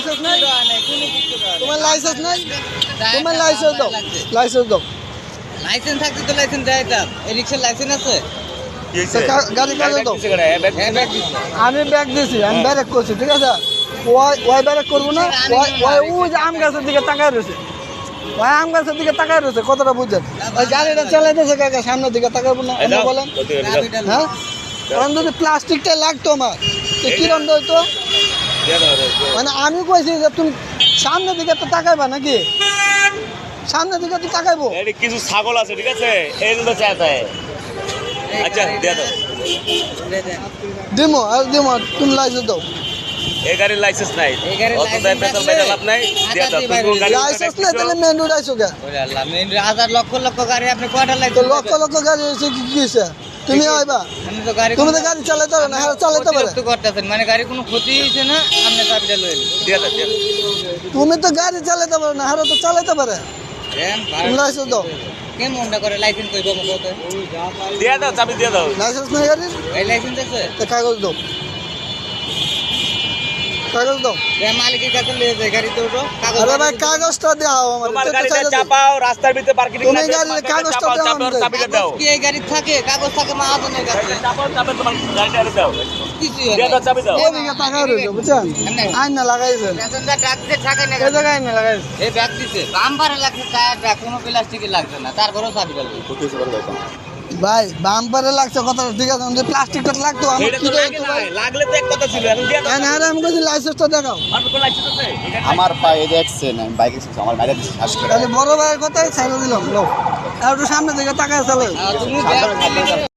Licence নাই? তোমার licence নাই? তোমার লাইসেন্স দাও, লাইসেন্স দাও। লাইসেন্স থাকতে তো লাইসেন্স দেয় দাম। এই রিক্সার লাইসেন্স আছে? গাড়ি কাগজ দাও। হ্যাঁ, ব্যাগ দিছি। আমি ব্যাগ দিছি, আমি ব্যারেক করছি, ঠিক আছে? ওই ব্যারেক করবো না, ওই যে আম গাছের দিকে তাকায় রয়েছে, ওই আম গাছের দিকে তাকায় রয়েছে, কতটা বুঝছেন? ওই গাড়িটা চালাইতেছে কাকা, সামনের দিকে তাকাবো না, আপনি বলেন। হ্যাঁ, কারণ যদি প্লাস্টিকটা লাগতো আমার, তো কিরম হইতো? মানে আমি কইছি যে তুমি সামনের দিকে তো তাকাইবা নাকি? সামনের দিকে তো তাকাইবো। কিছু ছাগল আছে, ঠিক আছে, এই জন্য চাইতে। আচ্ছা দিয়ে দাও। দিমো আর দিমো, তুমি লাইসেন্স দাও। এই গাড়ির লাইসেন্স নাই, এই গাড়ির অত দায় পেছাল বাইরে লাভ নাই, দিয়ে দাও। তুমি গাড়ি লাইসেন্স নেই তাহলে মেন রোড আইসো কে? ওরে আল্লাহ, মেন হাজার লক্ষ লক্ষ গাড়ি, আপনি কয়টা তো লাইসেন্স? লক্ষ লক্ষ গাড়ি হয়েছে, কি কি হয়েছে? তুমি আইবা, আমি তো গাড়ি তুমি তো গাড়ি চালাতে পারো না, হ্যাঁ চালাতে পারে। অতিরিক্ত করতেছেন, মানে গাড়ি কোনো ক্ষতি হয়েছে না, আপনি চাবিটা লয়ে নিন। দিয়ে দাও, দিয়ে দাও। তুমি তো গাড়ি চালাতে পারো না, হ্যাঁ তো চালাতে পারে। দেন, তুমি লাইসেন্স দাও। কেমনটা করে লাইসেন্স কইব কত? দিয়ে দাও, চাবি দিয়ে দাও। লাইসেন্স নাই গাড়ির? এই লাইসেন্স আছে? তো কাগজ দাও, কাগজ দাও। মালিকের কাছে লিয়ে যায় গাড়ি তো ওঠো, কাগজ। আরে ভাই কাগজটা দাও আমার। তোমার গাড়িটা চাপাও, রাস্তার ভিতরে পার্কিং তুমি লাগে, গাড়ির তোমার কাগজটা চাপাও, দাও চাপাও, আমাদের। চাবিটা দাও। কি এই গাড়ি থাকে? কাগজ থাকে মাহাজনের কাছে। চাপাও, চাপাও, তোমার গাড়িটা দাও। কিছুই দিয়ে দাও, চাবি দাও। ওদিকে তাকায় রয়েছে, বুঝছেন? আইনা লাগাইছেন, প্যাসেঞ্জার ডাক দিয়ে থাকে না। এই জায়গায় আইনা লাগাইছে। এই ব্যাগ দিছে, বাম্পারে লাগছে টায়ারটা, কোনো প্লাস্টিকে লাগছে না, তারপরেও চাবিটা লই। ভাই বাম্পারে লাগছে কথাটা ঠিক আছে, যদি প্লাস্টিকটা লাগতো আমার এটা কি তো লাগে হতো না, ভাই? লাগলে তো এক কথা ছিল, এখন দিয়ে দাও। আরে আমি বলছি লাইসেন্সটা দেখাও। আর কোন লাইসেন্স আছে? আমার পায়ে দেখছেন আমি বাইকে আমার বাইরে শ্বাস করে তাহলে বড় ভাইয়ের কথাই ছেড়ে দিলাম, লোক আর একটু সামনে দিকে তাকায় চলে। তুমি ব্যাগ